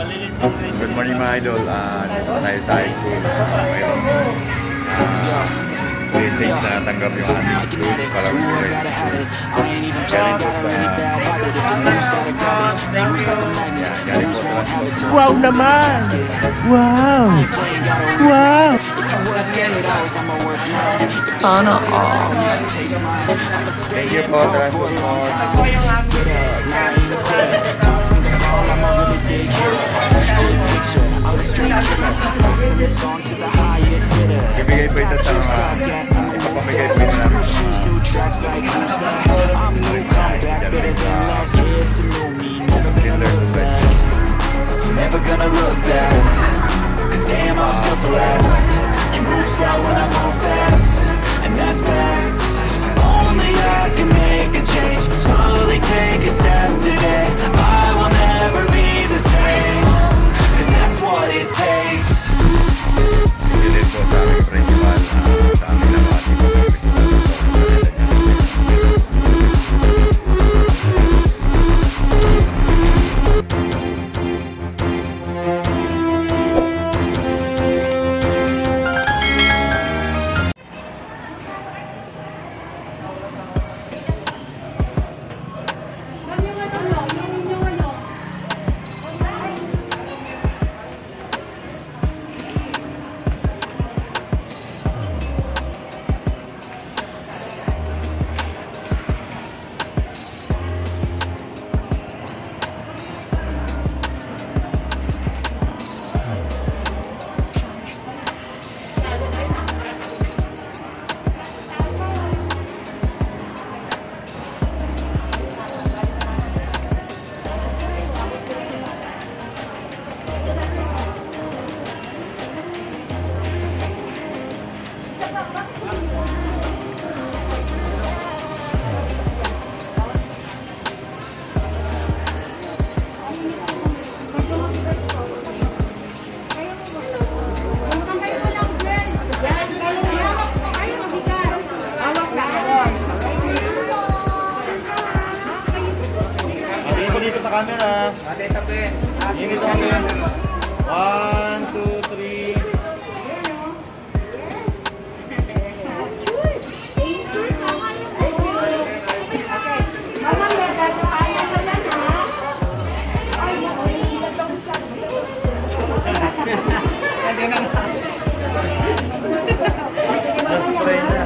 Good morning mga idol. Dito tayo sa high school. Ngayon, blessings na tanggap yung ating school. Palawag galing po sa Wow naman! Wow! Wow! Sana all. Thank you po. Thank you po. Ibigay po ito sa mga ipapamigay po ito namin Never gonna look back, 'cause damn I was built to last. You move slow and I move fast, and that's facts. Only I can make a change, slowly take a step today. I will never be the same, 'cause that's what it takes. Dito po sa aming principal, sa aming naman camera. Ate, tabi. Init kami. 1, 2, 3. Spray na.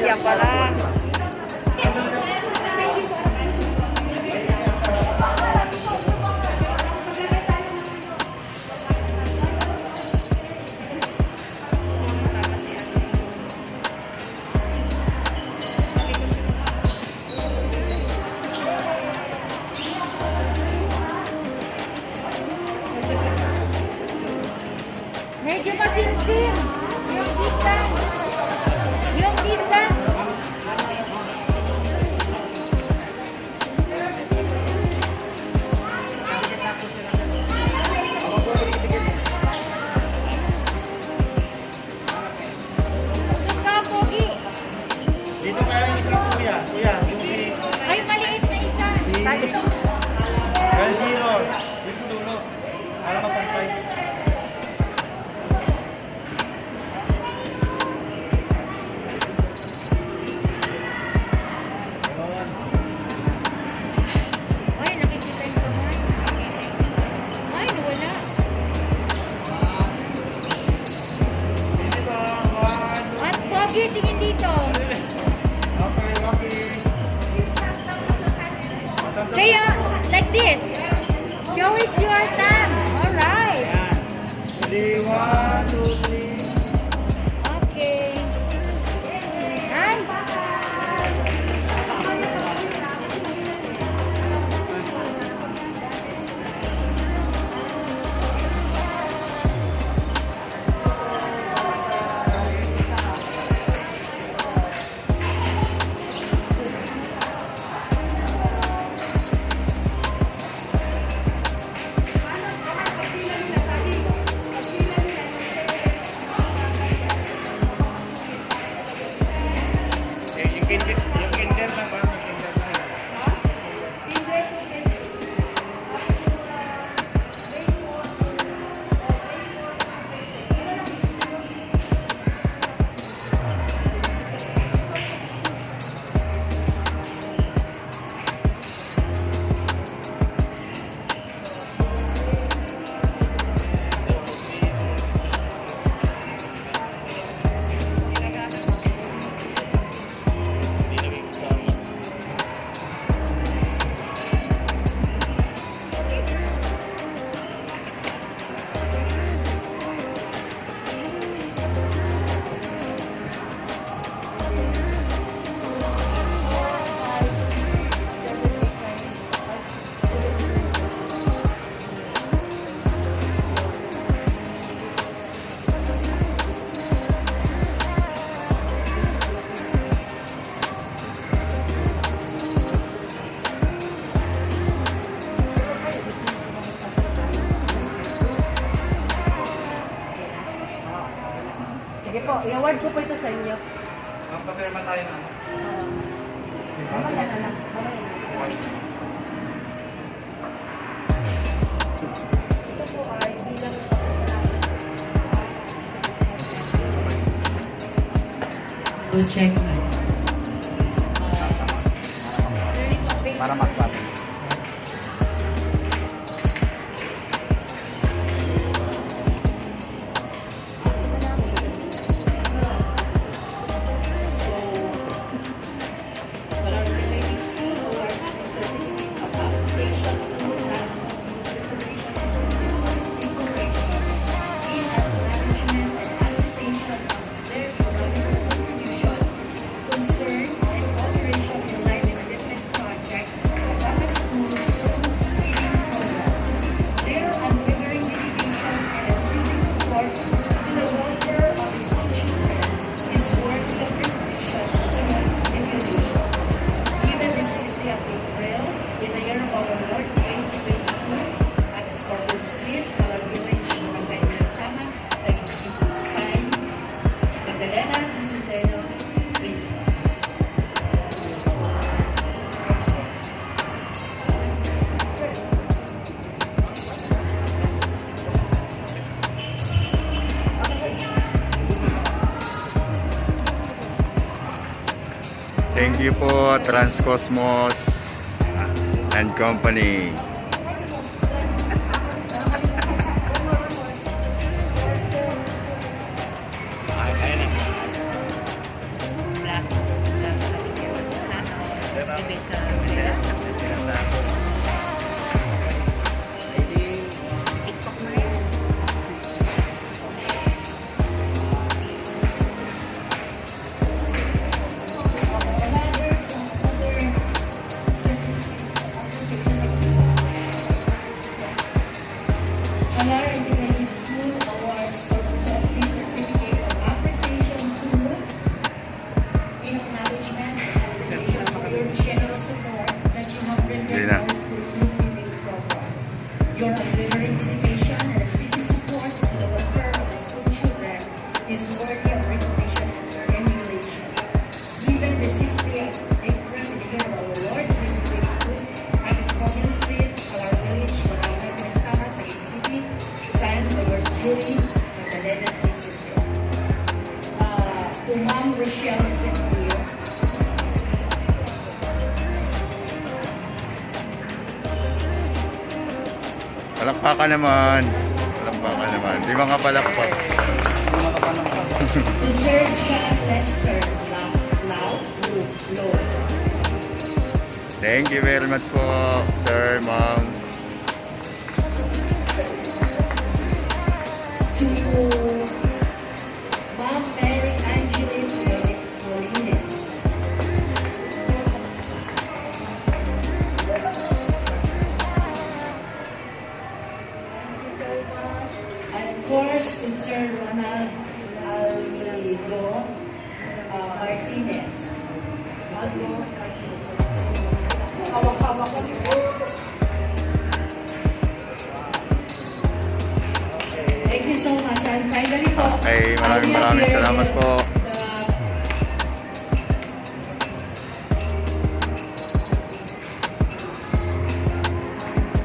Siya pala. Medyo masinsin. Yung kita. Yung kita. this. Show it your time. Alright. Ready, 1, 2, 3. Okay. Nice. Yung kinder na ba? Yung kinder na. Sige po, i-award ko po ito sa inyo. Magpapirma tayo na. Mamaya na lang. Mamaya na. Ito po ay bilang to check na. Para makpap. Thank you po, Transcosmos and Company. School awards certificate of appreciation to in acknowledgement and appreciation for your generous support that you have rendered our school's new building program. Your unwavering dedication and unceasing support to the welfare of the school children is worthy of recognition and emulation. Given the 60th April Inaugural Award 2022 at Escondido Street, Alar Village, Barangay Mensana, Taguig City, signed by yours truly, Magdalena J. Silvio. To Ma'am Rochelle Silvio, Palakpakan naman. Palakpakan naman. Di mga palakpak. to Sir John Lester Lau, Thank you very much po, sir, ma'am. To Ma'am Mary Angeline Molines. Thank you so much. And of course, to Sir Ronald Aldo Martinez. Aldo Martinez. Hawak-hawak ko. Thank you so much. And finally po, Okay, maraming salamat po.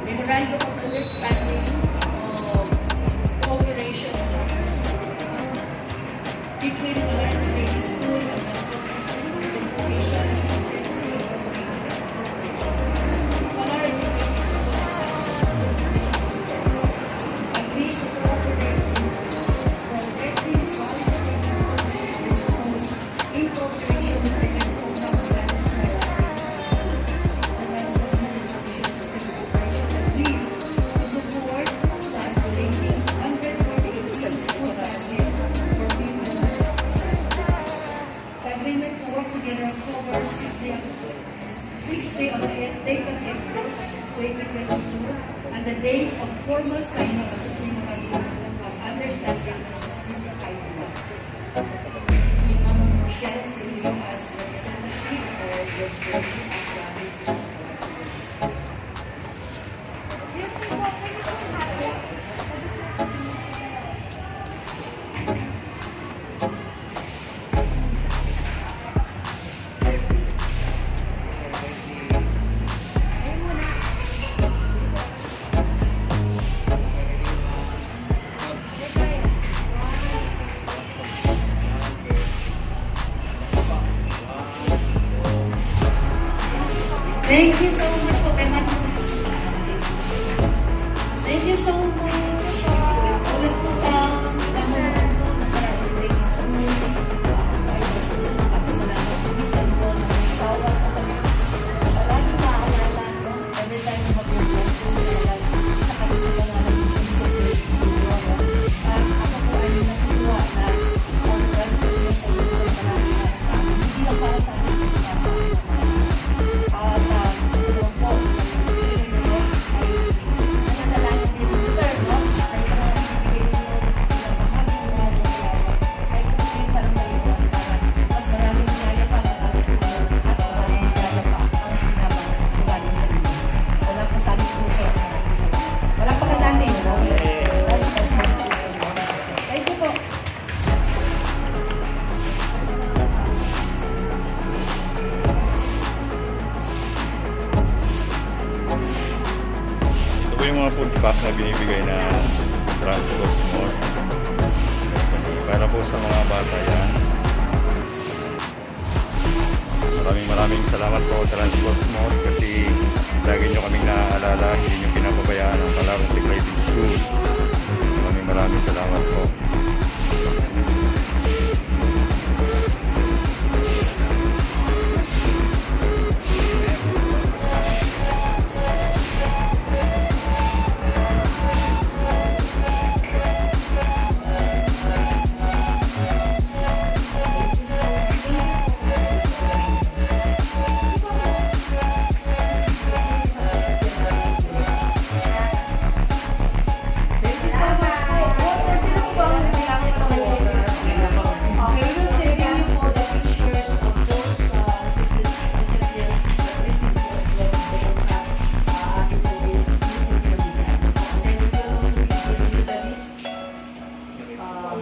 Memorandum of Understanding of Cooperation and Partnership between Malarte Baby School and Mas Custom Education Assistance Malarte Baby School and Mas Custom Education System agree to cooperate in progressing qualitative improvements in the school in cooperation with the program plans the Mas Custom Education System Corporation agrees to support class donating 148 pieces of food basket for women and students. The agreement to work together covers 6 day of the date of April 2022 and the date of formal signing of this memorandum of understanding is specified below. Ma'am Rochelle Silvio as representative or Judge Reggie as the basis. Thank you so much po kay Ma'am. Thank you so much. Ulit po sa pinamunan po na parang sa mga ay mas gusto makapasalamat po sa inyo na sawa po kami. Palagi maaalala no? Every time na mag-blessings sa kami sa mga naging sa grades ninyo. At ako po ay natuwa na ang blessings na sa inyo ay palagi para sa amin. Hindi lang para sa amin, hindi para sa amin. At tulong po, ay nanadalangin din po tayo, no? Ay ibigay mo ng bahagi mo ng ay kumpin pa rin tayo para mas maraming kaya pa ng ating at maraming kaya pa ang pinabang galing sa inyo. Walang kasaling puso at maraming salamat. Walang pagkatani, no? That's thank you po. Ito po yung mga food pack na binibigay na Transcosmos. Para po sa mga bata yan. Maraming salamat po Transcosmos kasi lagi nyo kaming naaalala, hindi nyo pinapabayaan ang Malarte Private School. Maraming salamat po.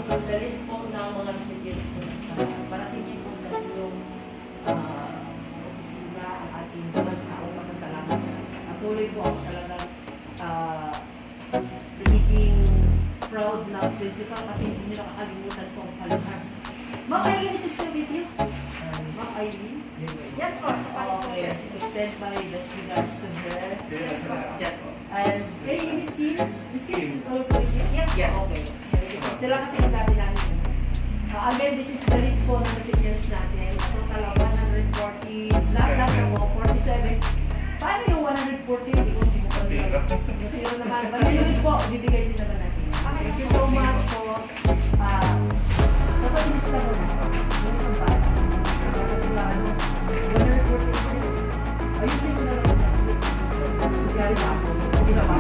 The list po ng mga recipients po paratingin po sa inyong opisina ang ating bansaong pasasalamat. Tuloy po ako talagang nagiging proud na principal kasi hindi nyo nakakalimutan po ang paluhan. Ma'am Eileen, is still with you? Ma'am Eileen? Yes, po. Okay, extend my best regards to her. Yes, po. And kay Miss Kim? Miss Kim is also with you? Yes. Okay. Sila kasi yung dati namin. Again, this is the list po ng recipients natin. Total of 140, lahat po, 47 Paano yung 140? Hindi ko pa sila. Zero naman. But anyways po, bibigay din naman natin. Thank you so much po. Kapag lista mo na, yung isang pa. Kasi nga, 140. Ayusin ko na lang ang last week. Nagyari pa ako. Hindi na pa.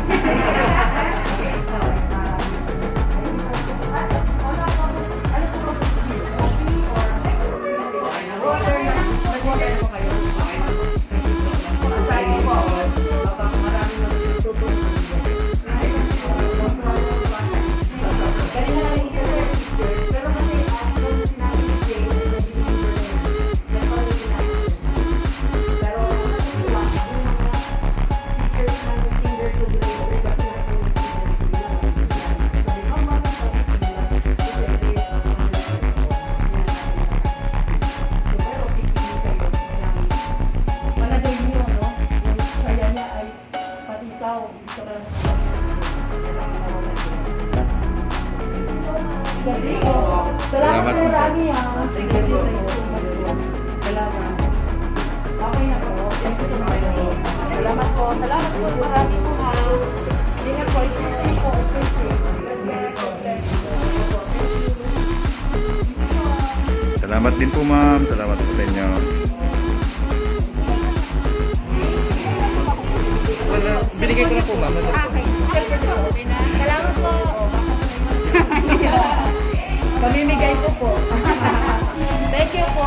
Salamat po marami ha. Thank you. Salamat. Okay na po. Thank you so much. Salamat po. Salamat po. Marami po ha. Ingat po. Stay safe po. Stay safe. Salamat din po ma'am. Salamat po sa inyo. Binigay ko na po, ma'am. Okay. Salamat po. Pamimigay ko po. Thank you po.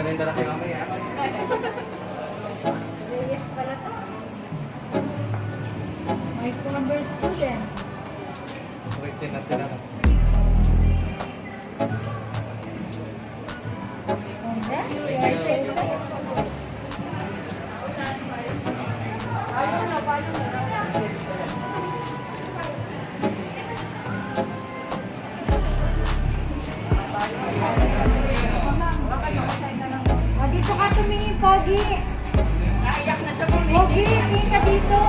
na yung dala kayo mamaya. Yes pala to. My former student. Wait din na sila. And then, yes, dito ka tumingin, Pogi. Naiyak na siya, Pogi, tingin ka dito.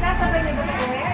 Nasabay niyo ba si Kuya?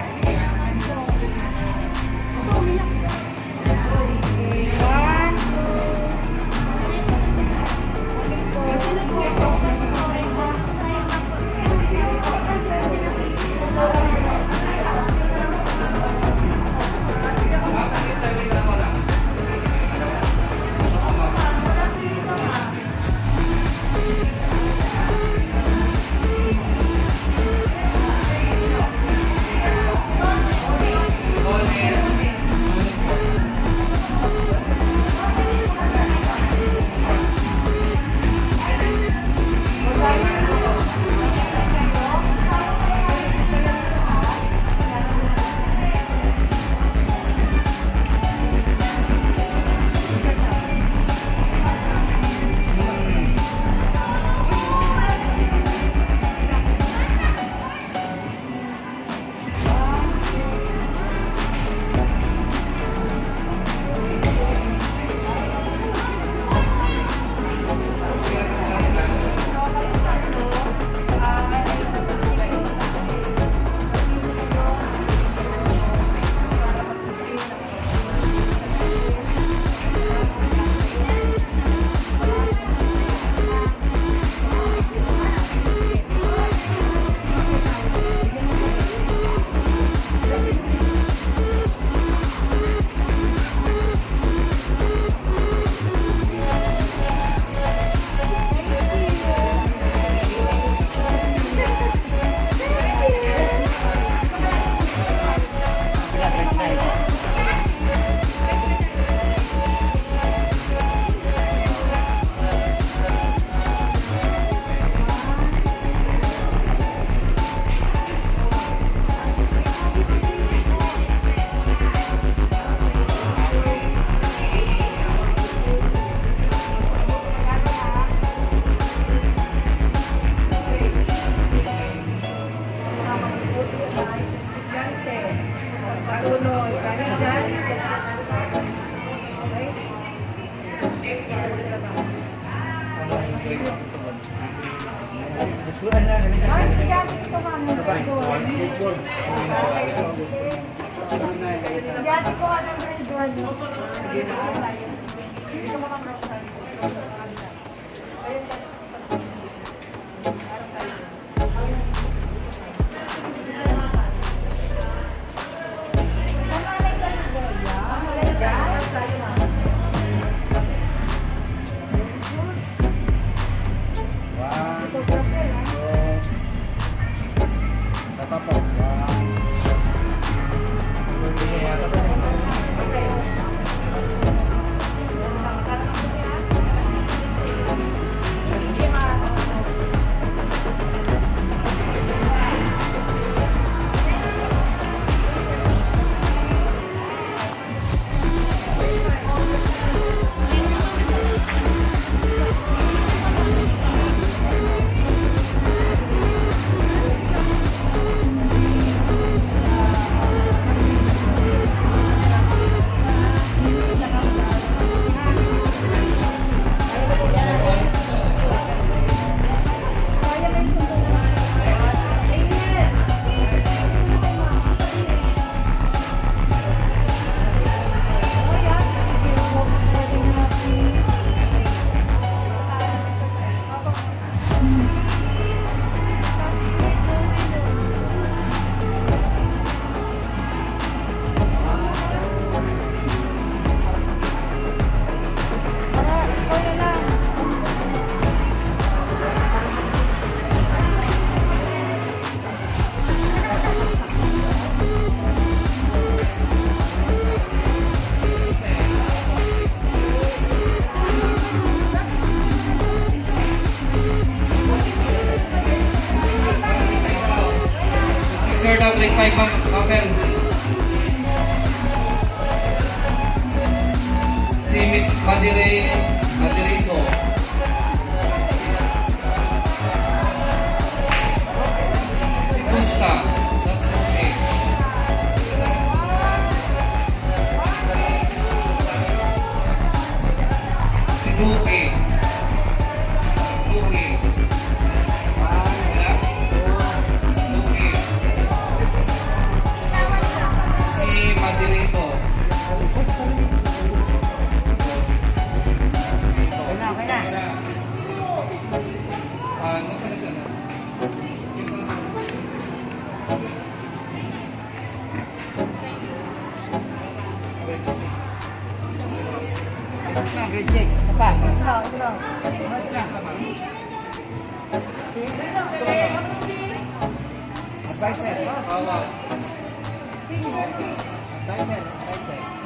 One, Dati ko ang grade 1. grade 5, Mapel. Si Madirizo. Si Pusta. That's okay. Si Duque. Duque. Wala? Duque. Si Madirizo. Okay na. Nasa na sana? Grade 6. Apa? Ito. Advisor. Advisor.